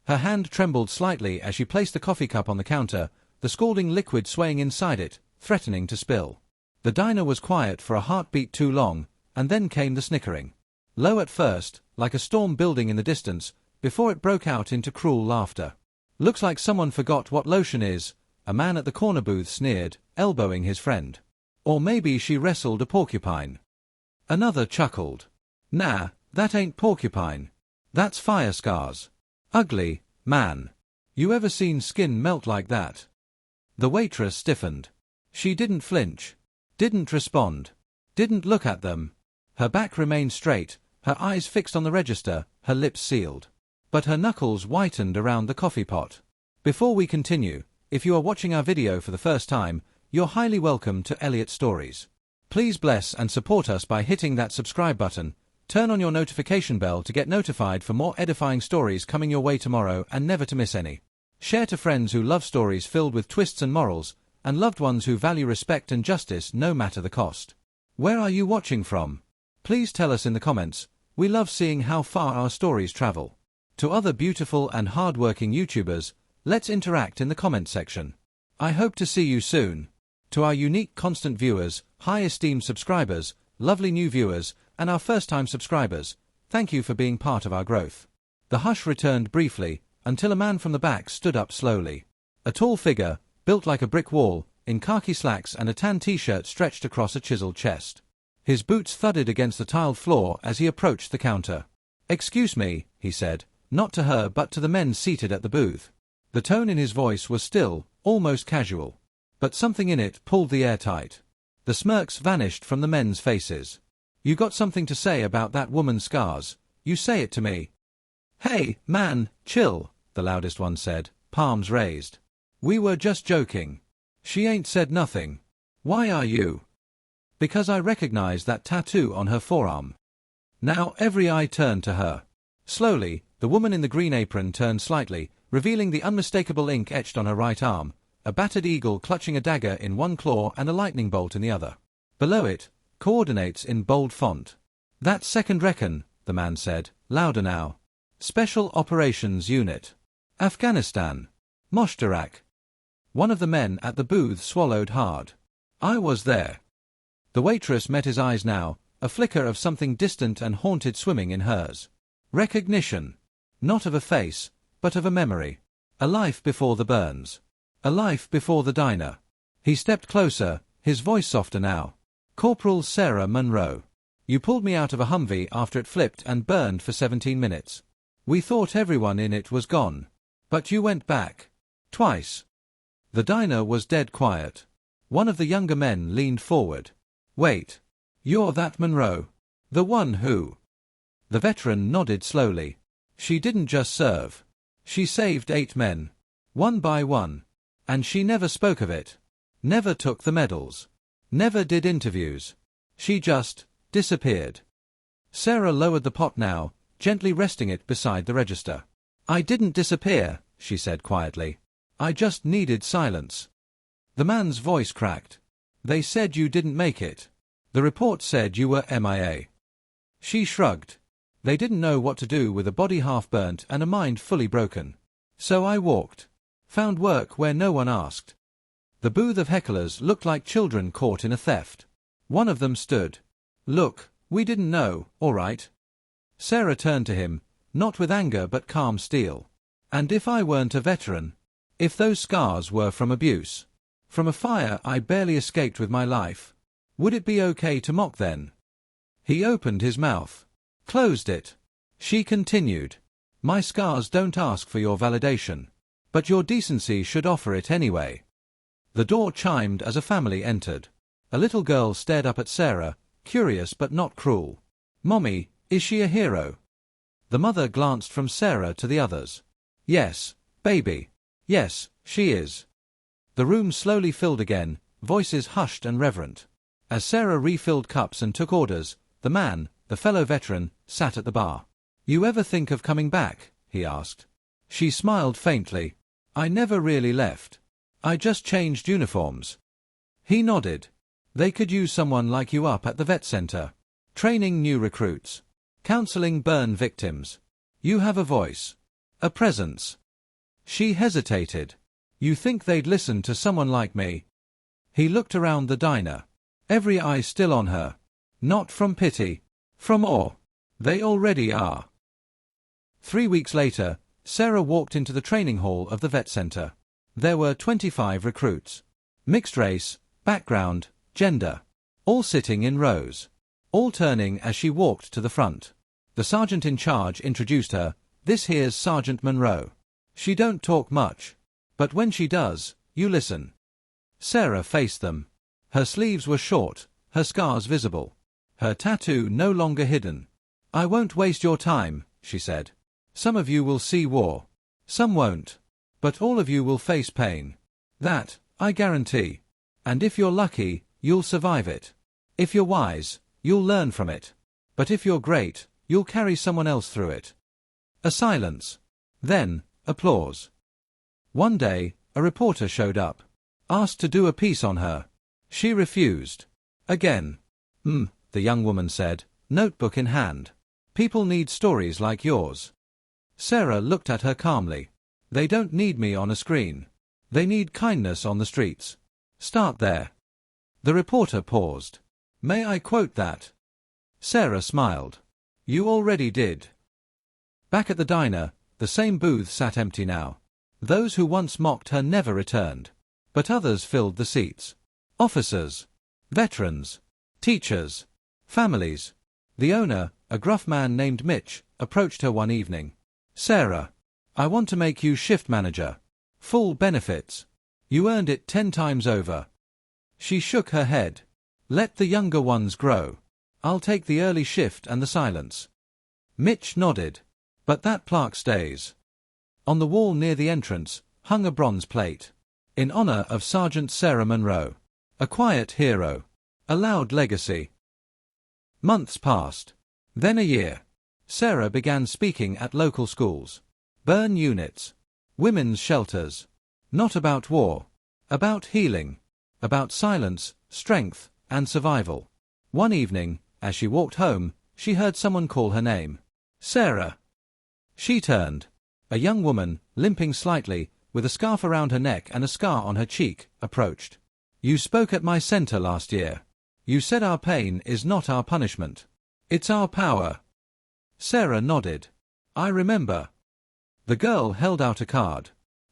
Her hand trembled slightly as she placed the coffee cup on the counter, the scalding liquid swaying inside it, threatening to spill. The diner was quiet for a heartbeat too long, and then came the snickering. Low at first, like a storm building in the distance, before it broke out into cruel laughter. "Looks like someone forgot what lotion is," a man at the corner booth sneered, elbowing his friend. "Or maybe she wrestled a porcupine." Another chuckled. "Nah, that ain't porcupine. That's fire scars. Ugly, man. You ever seen skin melt like that?" The waitress stiffened. She didn't flinch. Didn't respond. Didn't look at them. Her back remained straight, her eyes fixed on the register, her lips sealed. But her knuckles whitened around the coffee pot. Before we continue, if you are watching our video for the first time, you're highly welcome to ELLIOT Stories. Please bless and support us by hitting that subscribe button, turn on your notification bell to get notified for more edifying stories coming your way tomorrow and never to miss any. Share to friends who love stories filled with twists and morals, and loved ones who value respect and justice no matter the cost. Where are you watching from? Please tell us in the comments. We love seeing how far our stories travel. To other beautiful and hard-working YouTubers, let's interact in the comment section. I hope to see you soon. To our unique constant viewers, high-esteemed subscribers, lovely new viewers, and our first-time subscribers, thank you for being part of our growth. The hush returned briefly, until a man from the back stood up slowly. A tall figure, built like a brick wall, in khaki slacks and a tan t-shirt stretched across a chiseled chest. His boots thudded against the tiled floor as he approached the counter. "Excuse me," he said, not to her but to the men seated at the booth. The tone in his voice was still, almost casual. But something in it pulled the air tight. The smirks vanished from the men's faces. "You got something to say about that woman's scars? You say it to me." "Hey, man, chill," the loudest one said, palms raised. "We were just joking. She ain't said nothing. Why are you?" "Because I recognize that tattoo on her forearm." Now every eye turned to her. Slowly, the woman in the green apron turned slightly, revealing the unmistakable ink etched on her right arm, a battered eagle clutching a dagger in one claw and a lightning bolt in the other. Below it, coordinates in bold font. "That's Second Recon," the man said, louder now. "Special Operations Unit. Afghanistan. Moshtarak." One of the men at the booth swallowed hard. "I was there." The waitress met his eyes now, a flicker of something distant and haunted swimming in hers. Recognition. Not of a face, but of a memory. A life before the burns. A life before the diner. He stepped closer, his voice softer now. "Corporal Sarah Monroe. You pulled me out of a Humvee after it flipped and burned for 17 minutes. We thought everyone in it was gone. But you went back. Twice." The diner was dead quiet. One of the younger men leaned forward. "Wait. You're that Monroe? The one who?" The veteran nodded slowly. "She didn't just serve. She saved 8 men. One by one. And she never spoke of it. Never took the medals. Never did interviews. She just disappeared." Sarah lowered the pot now, gently resting it beside the register. "I didn't disappear," she said quietly. "I just needed silence." The man's voice cracked. "They said you didn't make it. The report said you were MIA." She shrugged. "They didn't know what to do with a body half burnt and a mind fully broken. So I walked. Found work where no one asked." The booth of hecklers looked like children caught in a theft. One of them stood. "Look, we didn't know, all right." Sarah turned to him, not with anger but calm steel. "And if I weren't a veteran? If those scars were from abuse? From a fire I barely escaped with my life? Would it be okay to mock then?" He opened his mouth. Closed it. She continued. "My scars don't ask for your validation. But your decency should offer it anyway." The door chimed as a family entered. A little girl stared up at Sarah, curious but not cruel. "Mommy, is she a hero?" The mother glanced from Sarah to the others. "Yes, baby. Yes, she is." The room slowly filled again, voices hushed and reverent. As Sarah refilled cups and took orders, the man, the fellow veteran, sat at the bar. "You ever think of coming back?" he asked. She smiled faintly. "I never really left. I just changed uniforms." He nodded. "They could use someone like you up at the vet center. Training new recruits. Counseling burn victims. You have a voice. A presence. She hesitated. You think they'd listen to someone like me? He looked around the diner. Every eye still on her. Not from pity. From awe. They already are. 3 weeks later, Sarah walked into the training hall of the vet center. There were 25 recruits. Mixed race, background, gender. All sitting in rows. All turning as she walked to the front. The sergeant in charge introduced her. This here's Sergeant Monroe. She don't talk much. But when she does, you listen. Sarah faced them. Her sleeves were short, her scars visible. Her tattoo no longer hidden. I won't waste your time, she said. Some of you will see war. Some won't. But all of you will face pain. That, I guarantee. And if you're lucky, you'll survive it. If you're wise, you'll learn from it. But if you're great, you'll carry someone else through it. A silence. Then, applause. One day, a reporter showed up. Asked to do a piece on her. She refused. Again. The young woman said, notebook in hand. People need stories like yours. Sarah looked at her calmly. They don't need me on a screen. They need kindness on the streets. Start there. The reporter paused. May I quote that? Sarah smiled. You already did. Back at the diner, the same booth sat empty now. Those who once mocked her never returned. But others filled the seats. Officers. Veterans. Teachers. Families. The owner, a gruff man named Mitch, approached her one evening. Sarah. I want to make you shift manager. Full benefits. You earned it 10 times over. She shook her head. Let the younger ones grow. I'll take the early shift and the silence. Mitch nodded. But that plaque stays. On the wall near the entrance, hung a bronze plate. In honor of Sergeant Sarah Monroe. A quiet hero. A loud legacy. Months passed. Then a year. Sarah began speaking at local schools. Burn units. Women's shelters. Not about war. About healing. About silence, strength, and survival. One evening, as she walked home, she heard someone call her name. Sarah. She turned. A young woman, limping slightly, with a scarf around her neck and a scar on her cheek, approached. You spoke at my center last year. You said our pain is not our punishment. It's our power. Sarah nodded. I remember. The girl held out a card.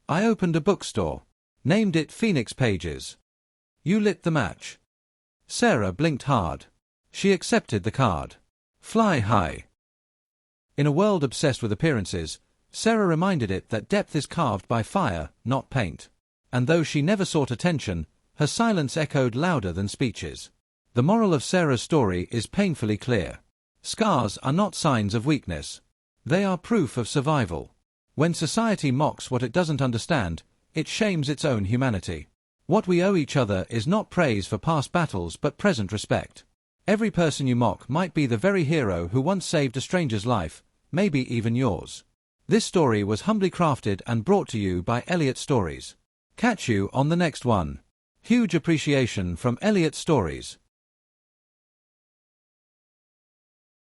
I opened a bookstore. Named it Phoenix Pages. You lit the match. Sarah blinked hard. She accepted the card. Fly high. In a world obsessed with appearances, Sarah reminded it that depth is carved by fire, not paint. And though she never sought attention, her silence echoed louder than speeches. The moral of Sarah's story is painfully clear. Scars are not signs of weakness. They are proof of survival. When society mocks what it doesn't understand, it shames its own humanity. What we owe each other is not praise for past battles but present respect. Every person you mock might be the very hero who once saved a stranger's life, maybe even yours. This story was humbly crafted and brought to you by ELLIOT Stories. Catch you on the next one. Huge appreciation from ELLIOT Stories.